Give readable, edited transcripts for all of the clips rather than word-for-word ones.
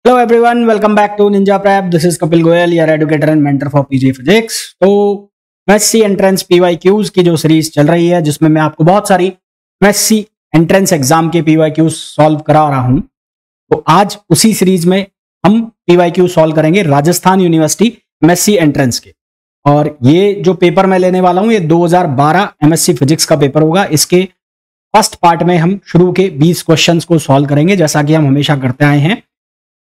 Hello everyone, welcome back to Ninja Prep. This is Kapil Goyal, your educator and mentor for PG physics. तो MSc entrance PYQs की जो series चल रही है, जिसमें मैं आपको बहुत सारी एमएससी एंट्रेंस एग्जाम के पीवाईक्यूज सॉल्व करा रहा हूं। तो आज उसी सीरीज में हम पीवाईक्यू सॉल्व करेंगे राजस्थान यूनिवर्सिटी एमएससी एंट्रेंस के। और ये जो पेपर मैं लेने वाला हूं, ये 2012 एमएससी फिजिक्स का पेपर होगा। इसके फर्स्ट पार्ट में हम शुरू के 20 क्वेश्चंस को सॉल्व करेंगे, जैसा कि हम हमेशा करते आए हैं।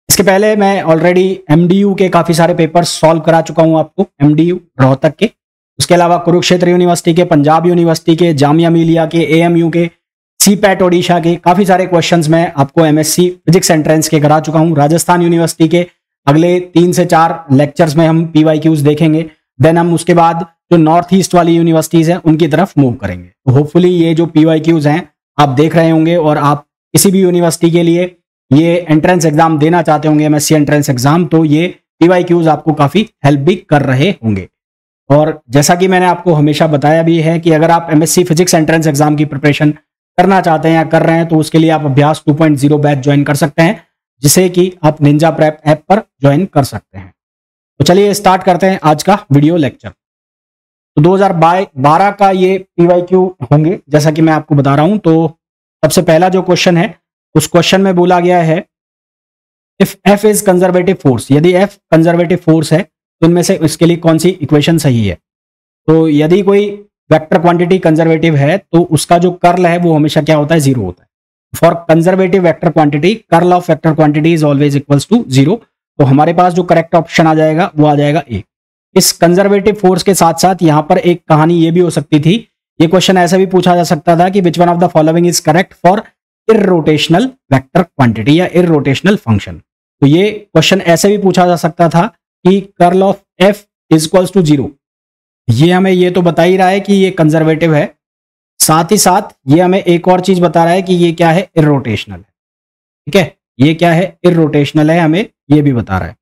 इसके पहले मैं ऑलरेडी एमडीयू के काफी सारे पेपर सॉल्व करा चुका हूं आपको, एमडीयू रोहतक के। उसके अलावा कुरुक्षेत्र यूनिवर्सिटी के, पंजाब यूनिवर्सिटी के, जामिया मिलिया के, एएमयू के, सीपैट ओडिशा के काफी सारे क्वेश्चंस मैं आपको एमएससी फिजिक्स एंट्रेंस के करा चुका हूं। राजस्थान यूनिवर्सिटी के अगले 3 से 4 लेक्चर्स में हम पीवाईक्यूज देखेंगे। देन हम उसके बाद जो नॉर्थ ईस्ट वाली यूनिवर्सिटीज हैं उनकी तरफ मूव करेंगे। तो होपफुली ये जो पीवाईक्यूज हैं आप देख रहे होंगे, और आप किसी भी यूनिवर्सिटी के लिए ये एंट्रेंस एग्जाम देना चाहते होंगे, एमएससी एंट्रेंस एग्जाम, तो ये पीवाईक्यूज आपको काफी हेल्प भी कर रहे होंगे। और जैसा कि मैंने आपको हमेशा बताया भी है कि अगर आप एमएससी फिजिक्स एंट्रेंस एग्जाम की प्रिपरेशन करना चाहते हैं या कर रहे हैं, तो उसके लिए आप अभ्यास 2.0 बैच ज्वाइन कर सकते हैं, जिसे कि आप निंजा प्रेप ऐप पर ज्वाइन कर सकते हैं। तो चलिए स्टार्ट करते हैं आज का वीडियो लेक्चर। तो 2012 का ये पीवाईक्यू होंगे, जैसा कि मैं आपको बता रहा हूं। तो सबसे पहला जो क्वेश्चन है, उस क्वेश्चन में बोला गया है if F is conservative force, यदि एफ कंजर्वेटिव फोर्स है तो इनमें से इसके लिए कौन सी इक्वेशन सही है। तो यदि कोई वेक्टर क्वांटिटी कंजर्वेटिव है तो उसका जो कर्ल है वो हमेशा क्या होता है, 0 होता है। For conservative vector quantity curl of vector quantity is always equals to 0। तो हमारे पास जो करेक्ट ऑप्शन आ जाएगा वो आ जाएगा ए। इस कंजर्वेटिव फोर्स के साथ साथ यहां पर एक कहानी ये भी हो सकती थी, ये क्वेश्चन ऐसा भी पूछा जा सकता था कि which one of the following is correct for irrotational vector quantity या इररोटेशनल फंक्शन। तो ये क्वेश्चन ऐसे भी पूछा जा सकता था कि curl of F is equals to 0। ये हमें ये तो बता ही रहा है कि ये कंजर्वेटिव है, साथ ही साथ ये हमें एक और चीज बता रहा है कि ये क्या है, इररोटेशनल है। ठीक है, ये क्या है, इररोटेशनल है, हमें ये भी बता रहा है।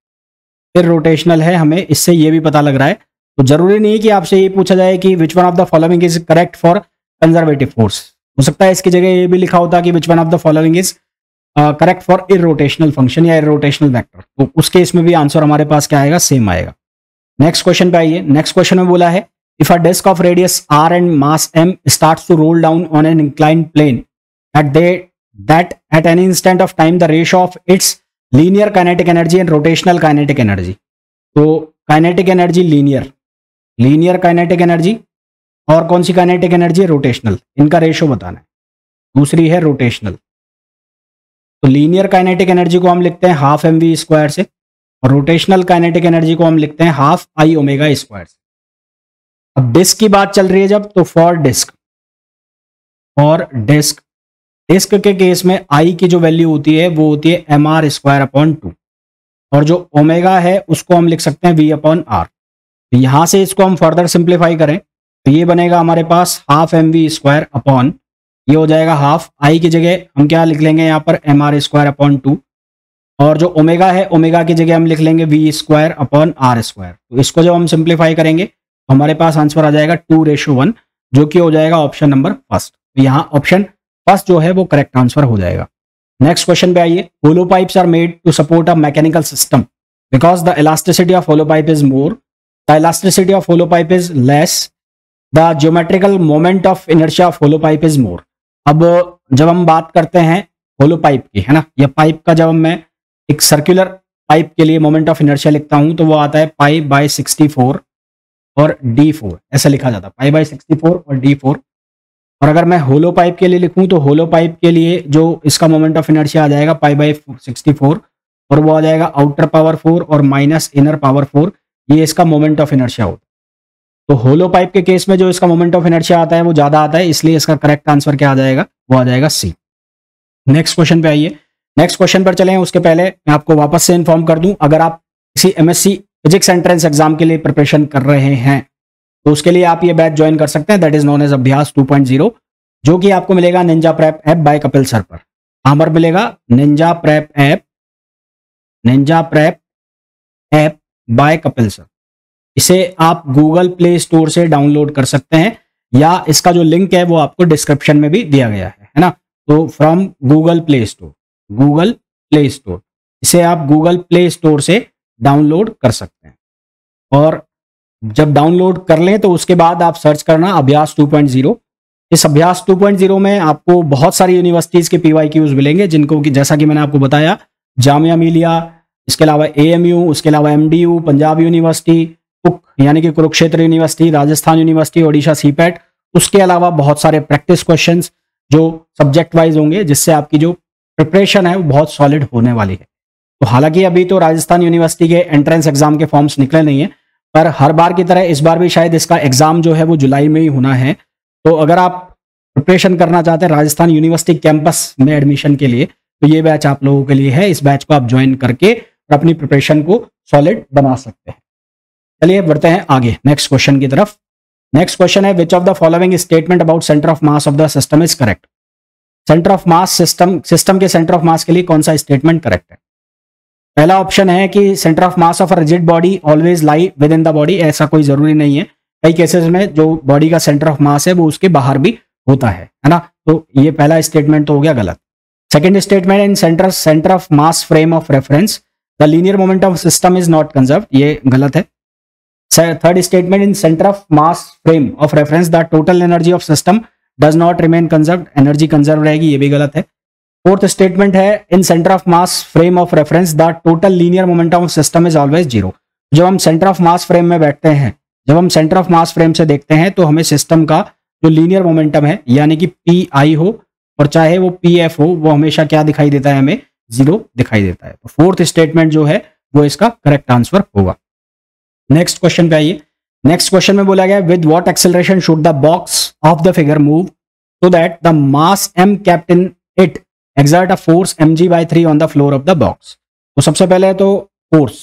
इररोटेशनल है, हमें इससे ये भी पता लग रहा है। तो जरूरी नहीं कि आपसे ये पूछा जाए कि which one of the following is correct for conservative force. हो सकता है इसकी जगह ये भी लिखा होता कि which one of the following is correct for irrotational function या इररोटेशनल वेक्टर। तो उस केस में भी आंसर हमारे पास क्या आएगा, सेम आएगा। नेक्स्ट क्वेश्चन पे आइए। नेक्स्ट क्वेश्चन में बोला है if a disc of radius R and mass M starts to roll down on an inclined plane that at any instant of time the ratio of its linear kinetic energy and rotational kinetic energy। तो kinetic energy linear kinetic energy, और कौन सी kinetic energy, rotational, इनका ratio बताना है। दूसरी है rotational. तो linear kinetic energy को हम लिखते हैं हाफ mv स्क्वायर से, और रोटेशनल काइनेटिक एनर्जी को हम लिखते हैं हाफ आई ओमेगा स्क्वायर से। अब डिस्क की बात चल रही है जब, तो फॉर डिस्क के केस में आई की जो वैल्यू होती है वो होती है mr स्क्वायर अपॉन 2, और जो ओमेगा है उसको हम लिख सकते हैं v अपॉन r। तो यहां से इसको हम फर्दर सिंप्लीफाई करें तो ये बनेगा हमारे पास हाफ mv स्क्वायर अपॉन, ये हो जाएगा हाफ, आई की जगह हम क्या लिख लेंगे यहाँ पर mr स्क्वायर अपॉन 2, और जो ओमेगा है ओमेगा की जगह हम लिख लेंगे v square upon r square. तो इसको जब हम सिंप्लीफाई करेंगे तो हमारे पास आंसर आ जाएगा 2:1, जो कि हो जाएगा ऑप्शन नंबर फर्स्ट। तो यहाँ ऑप्शन फर्स्ट जो है वो करेक्ट आंसर हो जाएगा। नेक्स्ट क्वेश्चन पे आइए। Hollow pipes are made to support a mechanical system because the elasticity of hollow pipe is more, the elasticity of hollow pipe is less, the geometrical moment of inertia of hollow pipe is more. अब जब हम बात करते हैं होलो pipe की, है ना, या पाइप का, जब मैं एक सर्कुलर पाइप के लिए मोमेंट ऑफ इनर्शिया लिखता हूं तो वो आता है π/64 और d4, ऐसा लिखा जाता है, π/64 और d4। और अगर मैं होलो पाइप के लिए लिखूं तो होलो पाइप के लिए जो इसका मोमेंट ऑफ इनर्शिया आ जाएगा π/64, और वो आ जाएगा आउटर पावर 4 और माइनस इनर पावर 4, ये इसका मोमेंट ऑफ इनर्शिया होता है। तो होलो पाइप के केस में जो इसका मोमेंट ऑफ इनर्शिया आता है वो ज्यादा आता है, इसलिए इसका करेक्ट आंसर क्या आ जाएगा, वो आ जाएगा सी। नेक्स्ट क्वेश्चन पे आइए। नेक्स्ट क्वेश्चन पर चलें उसके पहले मैं आपको वापस से इन्फॉर्म कर दूं, अगर आप किसी एमएससी फिजिक्स एंट्रेंस एग्जाम के लिए प्रिपरेशन कर रहे हैं तो उसके लिए आप ये बैच ज्वाइन कर सकते हैं, दैट इज नोन एज अभ्यास 2.0, जो कि आपको मिलेगा Ninja prep app by Kapil sir पर। कहां पर मिलेगा, Ninja prep app by Kapil sir. इसे आप गूगल प्ले स्टोर से डाउनलोड कर सकते हैं, या इसका जो लिंक है वो आपको डिस्क्रिप्शन में भी दिया गया है ना। तो फ्रॉम गूगल प्ले स्टोर इसे आप गूगल प्ले स्टोर से डाउनलोड कर सकते हैं। और जब डाउनलोड कर लें तो उसके बाद आप सर्च करना अभ्यास 2.0। इस अभ्यास 2.0 में आपको बहुत सारी यूनिवर्सिटीज़ के PYQs मिलेंगे, जिनको कि जैसा कि मैंने आपको बताया, जामिया मिलिया, इसके अलावा AMU, उसके अलावा MDU, पंजाब यूनिवर्सिटी, कुक यानी कि Kurukshetra university, Rajasthan university, Odisha CPET, उसके अलावा बहुत सारे प्रैक्टिस क्वेश्चंस जो सब्जेक्ट वाइज होंगे, जिससे आपकी जो प्रिपरेशन है वो बहुत सॉलिड होने वाली है। तो हालांकि अभी तो राजस्थान यूनिवर्सिटी के एंट्रेंस एग्जाम के फॉर्म्स निकले नहीं है, पर हर बार की तरह इस बार भी शायद इसका एग्जाम जो है वो जुलाई में ही होना है। तो अगर आप प्रिपरेशन करना चाहते हैं राजस्थान यूनिवर्सिटी कैंपस में एडमिशन के लिए, तो ये बैच आप लोगों के लिए है। इस बैच को आप ज्वाइन करके और अपनी प्रिपरेशन को सॉलिड बना सकते हैं। चलिए बढ़ते हैं आगे नेक्स्ट क्वेश्चन की तरफ। नेक्स्ट क्वेश्चन है, विच of the following statement about centre of mass of the system is correct. Centre of mass system के सेंटर ऑफ मास के लिए कौन सा स्टेटमेंट करेक्ट है। पहला ऑप्शन है कि centre of mass of a rigid body always lie with in the body. ऐसा कोई जरूरी नहीं है, कई केसेस में जो बॉडी का सेंटर ऑफ मास है वो उसके बाहर भी होता है ना। तो ये पहला स्टेटमेंट तो हो गया गलत। Second statement, in centre of mass frame of reference the linear moment of system is not conserve, ये गलत है। Third statement, in centre of mass frame of reference the total energy of system does not remain conserve, energy conserve रहेगी, ये भी गलत है। Fourth statement है, in centre of mass frame of reference the total linear momentum of system is always zero. जब हम centre of mass frame में बैठते हैं, जब हम सेंटर ऑफ मास फ्रेम से देखते हैं, तो हमें सिस्टम का जो लीनियर मोमेंटम है यानी कि PI हो और चाहे वो PF हो, वो हमेशा क्या दिखाई देता है, हमें जीरो दिखाई देता है। तो फोर्थ स्टेटमेंट जो है वो इसका करेक्ट आंसर होगा। नेक्स्ट क्वेश्चन पे आइए। नेक्स्ट क्वेश्चन में बोला गया, with what acceleration should the box of the figure move so that the mass m kept in it exert a force mg/3 on the floor of the box। तो सबसे पहले तो force,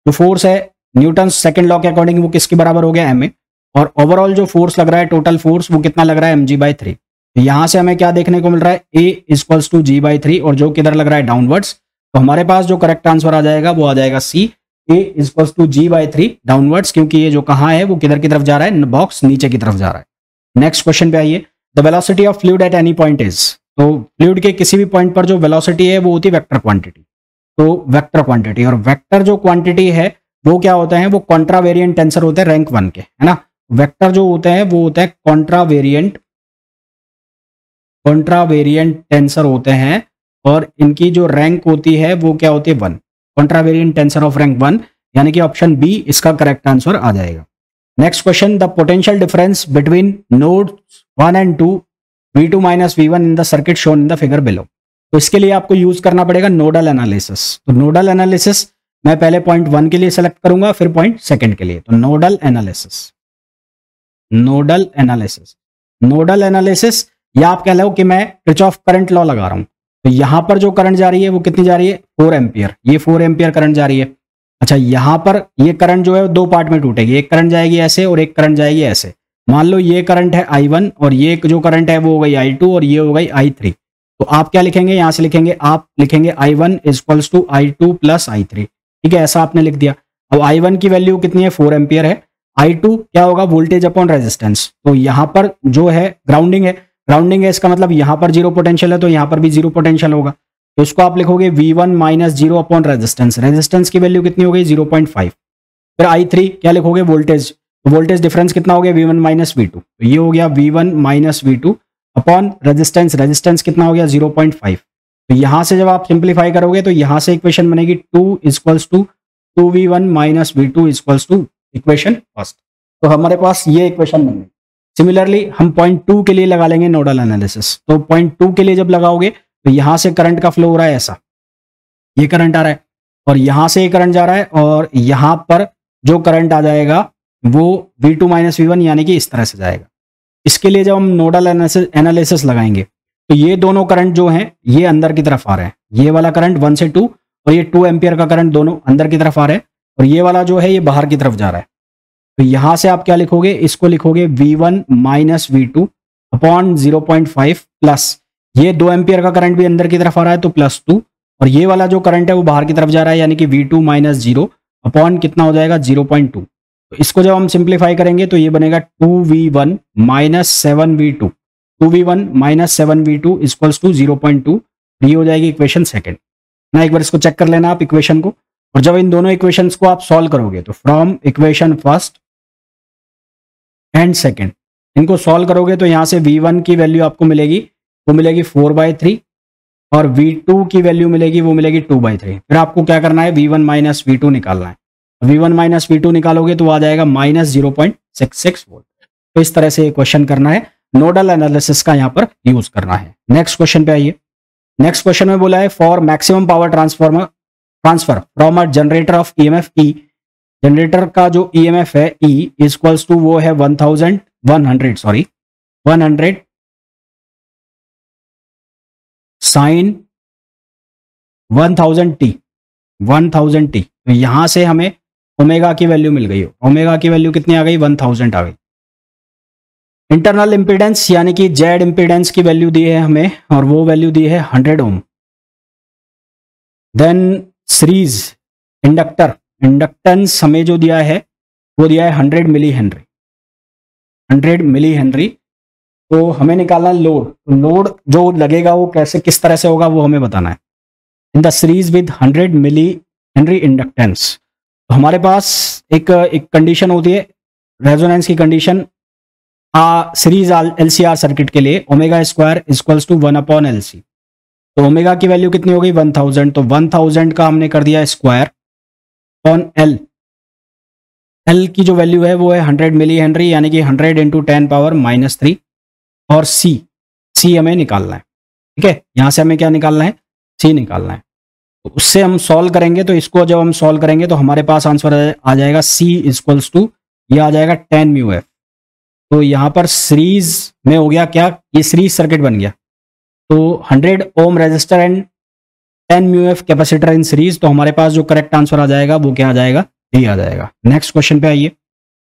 जो force है Newton second law के according वो किसके बराबर हो गया, ma। और ओवरऑल जो फोर्स लग रहा है, टोटल फोर्स, वो कितना लग रहा है, mg/3। तो यहां से हमें क्या देखने को मिल रहा है, A = g/3, और जो किधर लग रहा है, डाउनवर्ड्स। तो हमारे पास जो करेक्ट आंसर आ जाएगा वो आ जाएगा C, A = g/3 डाउनवर्ड्स, क्योंकि ये जो कहाँ है वो किधर की तरफ जा रहा है, बॉक्स नीचे की तरफ जा रहा है। नेक्स्ट क्वेश्चन पे आइए। The velocity of fluid at any point is. तो फ्लूइड के किसी भी पॉइंट पर जो वेलोसिटी है वो होती है वेक्टर क्वांटिटी। तो वेक्टर क्वांटिटी, और वेक्टर जो क्वांटिटी है वो क्या होता है, वो कॉन्ट्रावेरिएंट टेंसर होते हैं रैंक 1 के, है ना। वेक्टर जो होते हैं वो होता है कॉन्ट्रावेरिएंट टेंसर होते हैं, और इनकी जो रैंक होती है वो क्या होती है, 1। कॉन्ट्रावेरिएंट टेंसर ऑफ रैंक 1, यानी कि ऑप्शन बी इसका करेक्ट आंसर आ जाएगा। Next question, the potential difference between nodes 1 and 2 V2 - V1 in the circuit shown in the figure below. तो इसके लिए आपको यूज करना पड़ेगा नोडल एनालिसिस। तो नोडल एनालिसिस मैं पहले पॉइंट 1 के लिए सेलेक्ट करूंगा, फिर पॉइंट 2 के लिए। तो नोडल एनालिसिस, या आप कह लो कि मैं किरचॉफ करंट लॉ लगा रहा हूं। तो यहां पर जो करंट जा रही है वो कितनी जा रही है, 4 एम्पियर। ये 4 एम्पियर करंट जा रही है। अच्छा, यहां पर ये करंट जो है दो पार्ट में टूटेगी, एक करंट जाएगी ऐसे और एक करंट जाएगी ऐसे। मान लो ये करंट है I1 और ये जो करंट है वो हो गई I2 और ये हो गई I3। तो आप क्या लिखेंगे, यहां से लिखेंगे, आप लिखेंगे I1 = I2 + I3। ठीक है, ऐसा आपने लिख दिया। अब I1 की वैल्यू कितनी है, 4 एम्पियर है। I2 क्या होगा, वोल्टेज अपॉन रेजिस्टेंस। तो यहां पर जो है ग्राउंडिंग है, इसका मतलब यहां पर जीरो पोटेंशियल है, तो यहां पर भी जीरो पोटेंशियल होगा। तो इसको आप लिखोगे V1 - 0 अपॉन रेजिस्टेंस की वैल्यू कितनी हो गई, 0.5। फिर I3 क्या लिखोगे, वोल्टेज। तो वोल्टेज डिफरेंस कितना हो गया, V1 - V2। तो ये हो गया V1 - V2 अपॉन रेजिस्टेंस कितना हो गया, 0.5। तो यहां से जब आप सिंप्लीफाई करोगे तो यहां से इक्वेशन बनेगी 2 = 2V1 - V2 = इक्वेशन फर्स्ट। तो हमारे पास ये इक्वेशन बन गई। सिमिलरली हम पॉइंट 2 के लिए लगा लेंगे नोडल एनालिसिस। तो पॉइंट 2 के लिए जब लगाओगे तो यहां से करंट का फ्लो हो रहा है ऐसा, ये करंट आ रहा है, और यहां से ये करंट जा रहा है, और यहां पर जो करंट आ जाएगा वो V2 - V1 यानी कि इस तरह से जाएगा। इसके लिए जब हम नोडल एनालिसिस लगाएंगे तो ये दोनों करंट जो हैं ये अंदर की तरफ आ रहे हैं। ये वाला करंट 1 से 2 और ये 2 एम्पियर का करंट दोनों अंदर की तरफ आ रहे हैं, और ये वाला जो है ये बाहर की तरफ जा रहा है। तो यहां से आप क्या लिखोगे, इसको लिखोगे V1 - V2 अपॉन 0.5 प्लस ये 2 एम्पियर का करंट भी अंदर की तरफ आ रहा है तो +2, और ये वाला जो करंट है वो बाहर की तरफ जा रहा है यानी कि V2 - 0 अपॉन कितना हो जाएगा, 0.2। तो इसको जब हम सिंप्लीफाई करेंगे तो ये बनेगा 2V1 - 7V2 = 0.2। ये हो जाएगी इक्वेशन सेकंड। ना, एक बार इसको चेक कर लेना आप इक्वेशन को। और जब इन दोनों इक्वेशंस को आप सॉल्व करोगे तो from equation first and second इनको सॉल्व करोगे तो यहां से v1 की वैल्यू आपको मिलेगी, वो मिलेगी 4/3, और v2 की वैल्यू मिलेगी, वो मिलेगी 2/3। फिर आपको क्या करना है, v1 माइनस v2 निकालना है। v1 माइनस v2 निकालोगे तो आ जाएगा -0.66 वोल्ट। तो इस तरह से ये क्वेश्चन करना है, नोडल एनालिसिस का यहाँ पर यूज करना है। नेक्स्ट क्वेश्चन पे आइए। नेक्स्ट क्वेश्चन में बोला है for maximum power transfer from a generator off EMF E, generator का जो ईएमएफ है E इक्वल्स टू वो है 100 साइन 1000t। तो यहां से हमें ओमेगा की वैल्यू मिल गई। ओमेगा की वैल्यू कितनी आ गई, 1000 आ गई। इंटरनल इंपीडेंस यानी कि जेड इंपीडेंस की वैल्यू दी है हमें, और वो वैल्यू दी है 100 ओम। देन सीरीज इंडक्टेंस हमें जो दिया है वो दिया है 100 मिली हेनरी। तो हमें निकालना लोड, लोड जो लगेगा वो कैसे किस तरह से होगा वो हमें बताना है। In the series with 100 milli henry inductance, तो हमारे पास एक कंडीशन होती है रेजोनेंस की कंडीशन सीरीज एलसीआर सर्किट के लिए, omega square equals to 1/LC। तो ओमेगा की वैल्यू कितनी हो गई, 1000। तो 1000 का हमने कर दिया स्क्वायर ऑन एल। एल की जो वैल्यू है वो है 100 मिली हेनरी, यानी कि 100 इंटू 10⁻³ और सी हमें निकालना है। ठीक है, यहां से हमें क्या निकालना है, सी निकालना है। तो उससे हम सॉल्व करेंगे, तो इसको जब हम सॉल्व करेंगे तो हमारे पास आंसर आ जाएगा सी इक्वल्स टू, ये आ जाएगा 10 μF। तो यहाँ पर सीरीज में हो गया क्या, ये सीरीज सर्किट बन गया। तो 100 ohm resistor and 10 μF capacitor in series. तो हमारे पास जो करेक्ट आंसर आ जाएगा वो क्या आ जाएगा, ये आ जाएगा। नेक्स्ट क्वेश्चन पे आइए।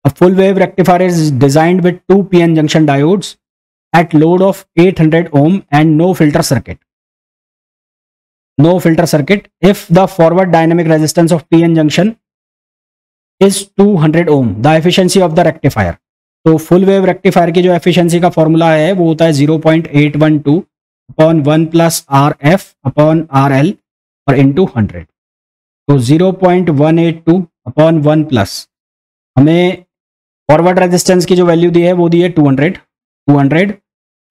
A full wave rectifier is designed with 2 PN junction diodes at load of 800 ohm and no filter circuit. If the forward dynamic resistance of PN junction is 200 ohm, the efficiency of the rectifier. तो full wave rectifier की जो efficiency का formula है वो होता है 0.812 upon 1 plus RF upon RL और into 100। तो 0.182 अपॉन 1 प्लस, हमें फॉरवर्ड रेजिस्टेंस की जो वैल्यू दी है वो दी है 200,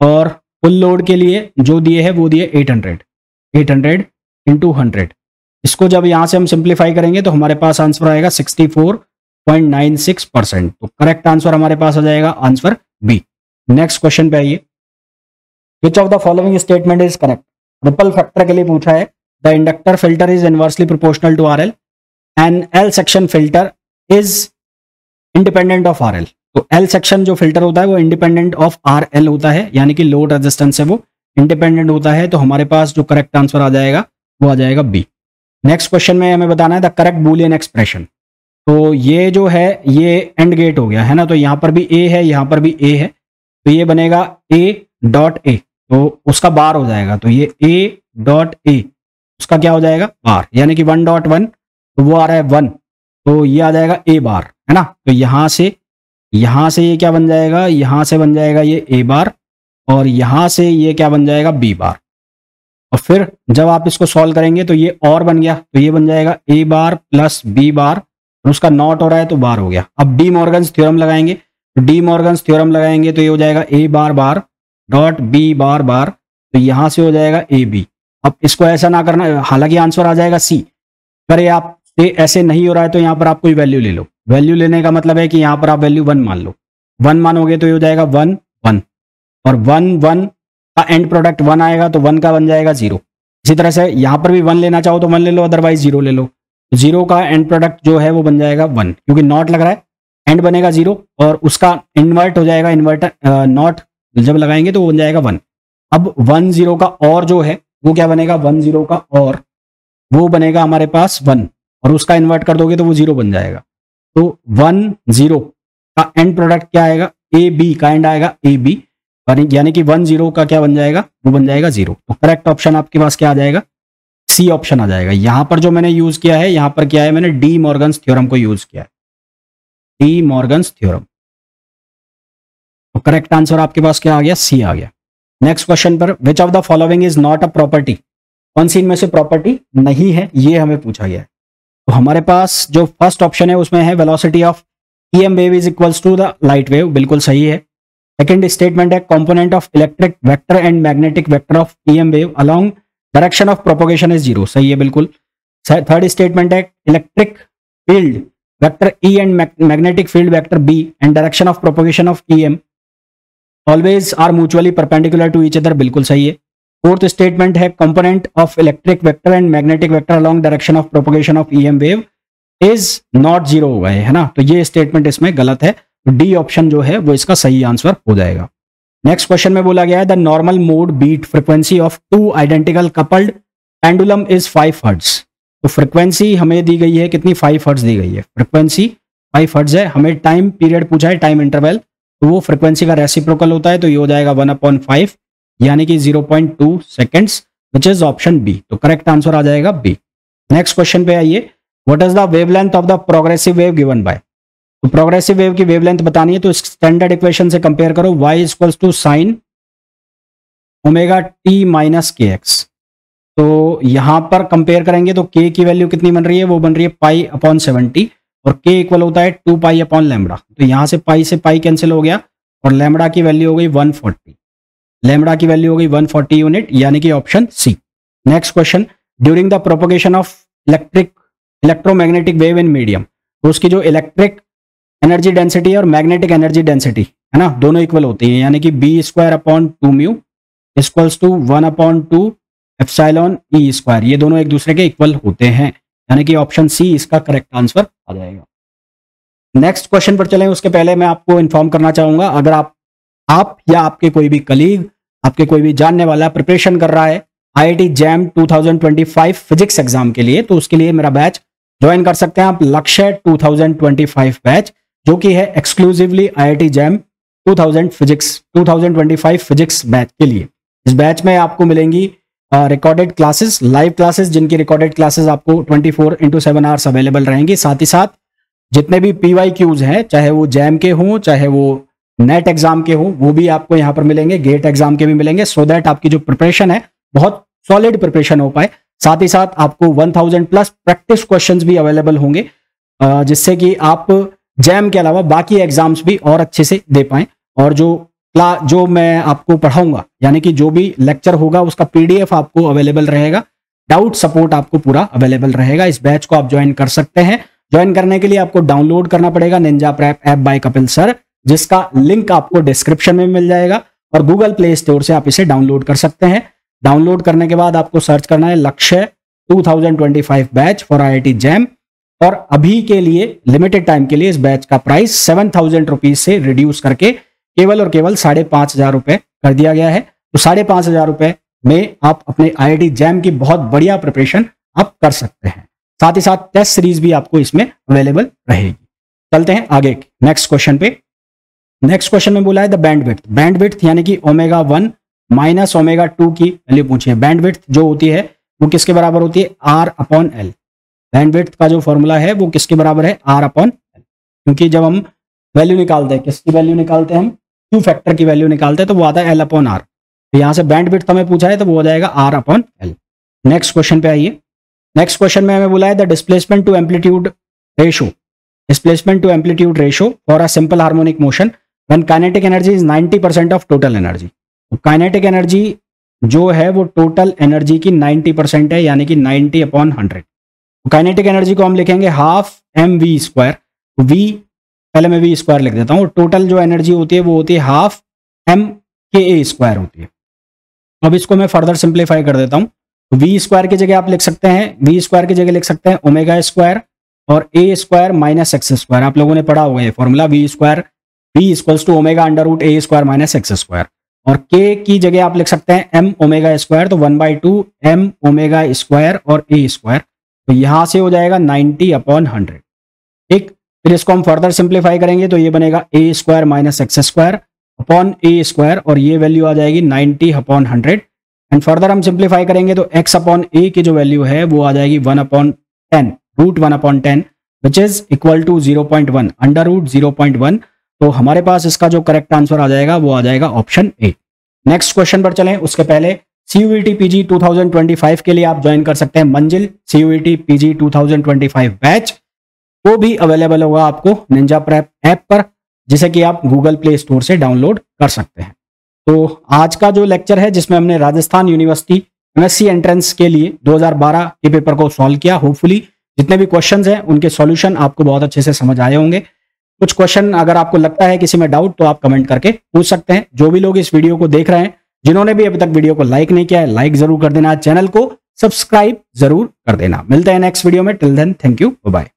और फुल लोड के लिए जो दिए है वो दिए 800 इंटू 100। इसको जब यहां से हम सिंप्लीफाई करेंगे तो हमारे पास आंसर आएगा 64.96%। तो करेक्ट आंसर हमारे पास आ जाएगा आंसर बी। नेक्स्ट क्वेश्चन पे आइए। Which of the following statement is correct. Ripple factor के लिए पूछा है, the inductor filter is inversely proportional to RL and L section filter is independent of RL। तो L section जो filter होता है वो इंडिपेंडेंट ऑफ RL होता है, यानी कि लोड रेजिस्टेंस से वो इंडिपेंडेंट होता है। तो हमारे पास जो करेक्ट आंसर आ जाएगा वो आ जाएगा बी। नेक्स्ट क्वेश्चन में हमें बताना है द करेक्ट बूलियन एक्सप्रेशन। तो ये जो है ये एंड गेट हो गया है ना, तो यहां पर भी A है, यहां पर भी A है, तो ये बनेगा A.A, तो उसका बार हो जाएगा। तो ये A.A उसका क्या हो जाएगा, बार, यानी कि 1.1, तो वो आ रहा है 1, तो ये आ जाएगा A बार, है ना। तो यहां से ये क्या बन जाएगा, यहां से बन जाएगा ये A बार, और यहां से ये क्या बन जाएगा, B बार। और फिर जब आप इसको सॉल्व करेंगे तो ये और बन गया, तो ये बन जाएगा A बार प्लस B बार, और उसका नॉट हो रहा है तो बार हो गया। अब डी मॉर्गन्स थ्योरम लगाएंगे, तो डी मॉर्गन्स थ्योरम लगाएंगे तो ये हो जाएगा A bar bar dot B बार बार, तो यहां से हो जाएगा AB। अब इसको ऐसा ना करना, हालांकि आंसर आ जाएगा C, अगर आप ऐसे नहीं हो रहा है तो यहाँ पर आप कोई वैल्यू ले लो। वैल्यू लेने का मतलब है कि यहाँ पर आप वैल्यू 1 मान लो, 1 मानोगे तो ये हो जाएगा 1 1, और 1 1 का एंड प्रोडक्ट 1 आएगा तो 1 का बन जाएगा 0। इसी तरह से यहाँ पर भी 1 लेना चाहो तो 1 ले लो, अदरवाइज 0 ले लो। 0 का एंड प्रोडक्ट जो है वो बन जाएगा 1, क्योंकि नॉट लग रहा है, एंड बनेगा 0 और उसका इन्वर्ट हो जाएगा, इन्वर्टर नॉट जब लगाएंगे तो वो बन जाएगा 1। अब 1 0 का और जो है वो क्या बनेगा, 1 0 का और वो बनेगा हमारे पास 1, और उसका इन्वर्ट कर दोगे तो वो 0 बन जाएगा। तो 1 0 का एंड प्रोडक्ट क्या आएगा, AB का एंड आएगा AB, यानी कि 1 0 का क्या बन जाएगा, वो बन जाएगा 0। तो करेक्ट ऑप्शन आपके पास क्या आ जाएगा, सी ऑप्शन आ जाएगा। यहां पर जो मैंने यूज किया है, यहां पर क्या है, मैंने डी मॉर्गन्स थ्योरम को यूज किया है, डी मॉर्गन्स थ्योरम। तो करेक्ट आंसर आपके पास क्या आ गया, सी आ गया। नेक्स्ट क्वेश्चन पर, विच of the following is not a property कौन सी इनमें से प्रॉपर्टी नहीं है, ये हमें पूछा गया है। तो हमारे पास जो फर्स्ट ऑप्शन है उसमें है velocity of EM wave is equals to the light wave, बिल्कुल सही है। सेकंड स्टेटमेंट है component of electric vector and magnetic vector of EM wave along direction of propagation is 0, सही है बिल्कुल। थर्ड स्टेटमेंट है electric field vector E and magnetic field vector B and direction of propagation of EM always are mutually perpendicular to each other, बिल्कुल सही है। Fourth statement है component of electric vector and magnetic vector along direction of propagation of EM wave is not 0 होगा, है ना, तो ये statement इसमें गलत है। डी ऑप्शन जो है वो इसका सही आंसर हो जाएगा। नेक्स्ट क्वेश्चन में बोला गया है the normal mode beat frequency of 2 identical coupled pendulum is 5 hertz. तो फ्रीक्वेंसी हमें दी गई है कितनी, 5 हर्ट्ज दी गई है, फ्रीक्वेंसी 5 हर्ट्ज है। हमें टाइम पीरियड पूछा है, टाइम इंटरवल, तो वो फ्रीक्वेंसी का रेसिप्रोकल होता है, तो ये हो जाएगा 1/5 यानी कि 0.2 seconds, which is option B. तो करेक्ट आंसर आ जाएगा बी। नेक्स्ट क्वेश्चन पे आइए, what is the wavelength of the progressive wave given by. तो प्रोग्रेसिव वेव की वेवलेंथ बतानी है तो स्टैंडर्ड इक्वेशन से कंपेयर करो, y equals to sine omega t minus k x. तो यहां पर कंपेयर करेंगे तो k की वैल्यू कितनी बन रही है, वो बन रही है π/70 और k इक्वल होता है 2π/λ। तो यहां से पाई से पाई कैंसिल हो गया और लैम्बडा की वैल्यू हो गई 140, लैम्बडा की वैल्यू हो गई 140 यूनिट, यानी कि option C. Next question, during the propagation of electromagnetic wave in medium, तो उसकी जो इलेक्ट्रिक एनर्जी डेंसिटी और मैग्नेटिक एनर्जी डेंसिटी है ना, दोनों इक्वल होती है, यानी कि B²/2μ equals to 1/2 epsilon E², ये दोनों एक दूसरे के इक्वल होते हैं, यानी कि ऑप्शन सी इसका करेक्ट आंसर आ जाएगा। नेक्स्ट क्वेश्चन पर चलें उसके पहले मैं आपको इन्फॉर्म करना चाहूंगा, अगर आप या आपके कोई भी कलीग, आपके कोई भी जानने वाला प्रिपरेशन कर रहा है IIT JAM 2025 फिजिक्स एग्जाम के लिए, तो उसके लिए मेरा बैच ज्वाइन कर सकते हैं आप, लक्ष्य 2025 बैच, जो कि है exclusively IIT JAM 2025 physics batch के लिए। इस बैच में आपको मिलेंगी रिकॉर्डेड क्लासेस, लाइव क्लासेस, जिनकी रिकॉर्डेड क्लासेस आपको 24/7 आवर्स अवेलेबल रहेंगी। साथ ही साथ जितने भी PYQs हैं, चाहे वो JAM के हों, चाहे वो नेट एग्जाम के हों, वो भी आपको यहाँ पर मिलेंगे, गेट एग्जाम के भी मिलेंगे, सो दैट आपकी जो प्रिपरेशन है बहुत सॉलिड प्रिपरेशन हो पाए। साथ ही साथ आपको 1000 प्लस प्रैक्टिस क्वेश्चंस भी अवेलेबल होंगे, जिससे कि आप JAM के अलावा बाकी एग्जाम्स भी और अच्छे से दे पाएं। और जो मैं आपको पढ़ाऊंगा, यानी कि जो भी लेक्चर होगा उसका PDF आपको अवेलेबल रहेगा, डाउट सपोर्ट आपको पूरा अवेलेबल रहेगा। इस बैच को आप ज्वाइन कर सकते हैं। ज्वाइन करने के लिए आपको डाउनलोड करना पड़ेगा Ninja prep app by Kapil sir, जिसका लिंक आपको डिस्क्रिप्शन में मिल जाएगा, और गूगल प्ले स्टोर से आप इसे डाउनलोड कर सकते हैं। डाउनलोड करने के बाद आपको सर्च करना है लक्ष्य 2025 बैच फॉर IIT JAM, और अभी के लिए लिमिटेड टाइम के लिए इस बैच का प्राइस 7000 रुपीज से रिड्यूस करके केवल और केवल 5500 रुपए कर दिया गया है। तो 5500 रुपए में आप अपने IIT JAM की बहुत बढ़िया प्रिपरेशन आप कर सकते हैं। साथ ही साथ टेस्ट सीरीज भी आपको इसमें अवेलेबल रहेगी। चलते हैं आगे नेक्स्ट क्वेश्चन पे। नेक्स्ट क्वेश्चन में बोला है द बैंडविड्थ, बैंडविड्थ यानी कि ω1 माइनस ω2 की वैल्यू पूछी है। बैंडविड्थ जो होती है वो किसके बराबर होती है, R/L। बैंडविड्थ का जो फॉर्मूला है वो किसके बराबर है, R/L, क्योंकि जब हम वैल्यू निकालते हैं, किसकी वैल्यू निकालते हैं, हम Q फैक्टर की वैल्यू निकालते हैं, तो वो आता है L/R। तो यहां से बैंडविड्थ हमें पूछा है तो वो हो जाएगा R/L। नेक्स्ट क्वेश्चन पे आइए। नेक्स्ट क्वेश्चन में हमें बोला है the displacement to amplitude ratio, displacement to amplitude ratio for a simple harmonic motion when kinetic energy is 90% of total energy. Kinetic energy जो है वो टोटल एनर्जी की 90% है, यानी कि 90/100। काइनेटिक एनर्जी को हम लिखेंगे हाफ mv², v पहले मैं v² लिख देता हूँ, टोटल जो एनर्जी होती है वो होती है हाफ mka² होती है। अब इसको मैं फर्दर सिंप्लीफाई कर देता हूँ, तो v² की जगह आप लिख सकते हैं, v² की जगह लिख सकते हैं ω² और a² माइनस x²। आप लोगों ने पढ़ा होगा ये formula, v equals to ω√a² - x²। और k की जगह आप लिख सकते हैं mω², तो 1/2 mω² और a²। तो यहां से हो जाएगा 90/100। ठीक, फिर इसको हम फर्दर सिंप्लीफाई करेंगे तो ये बनेगा a² minus x² upon a², और ये वैल्यू आ जाएगी 90/100। एंड फर्दर हम सिंप्लीफाई करेंगे तो x/a की जो वैल्यू है वो आ जाएगी 1/10, √1/10, विच इज इक्वल टू 0.1, √0.1। तो हमारे पास इसका जो करेक्ट आंसर आ जाएगा वो आ जाएगा ऑप्शन ए। नेक्स्ट क्वेश्चन पर चलें उसके पहले CUET PG 2025 के लिए आप ज्वाइन कर सकते हैं मंजिल CUET PG 2025 बैच। वो भी अवेलेबल होगा आपको निंजा प्रेप ऐप पर, जिसे कि आप गूगल प्ले स्टोर से डाउनलोड कर सकते हैं। तो आज का जो लेक्चर है जिसमें हमने राजस्थान यूनिवर्सिटी MSc एंट्रेंस के लिए 2012 के पेपर को सॉल्व किया, होपफुली जितने भी क्वेश्चंस हैं उनके सॉल्यूशन आपको बहुत अच्छे से समझ आए होंगे। कुछ क्वेश्चन अगर आपको लगता है किसी में डाउट तो आप कमेंट करके पूछ सकते हैं। जो भी लोग इस वीडियो को देख रहे हैं, जिन्होंने भी अभी तक वीडियो को लाइक नहीं किया है, लाइक जरूर कर देना, चैनल को सब्सक्राइब जरूर कर देना। मिलते हैं नेक्स्ट वीडियो में, till then thank you, bye.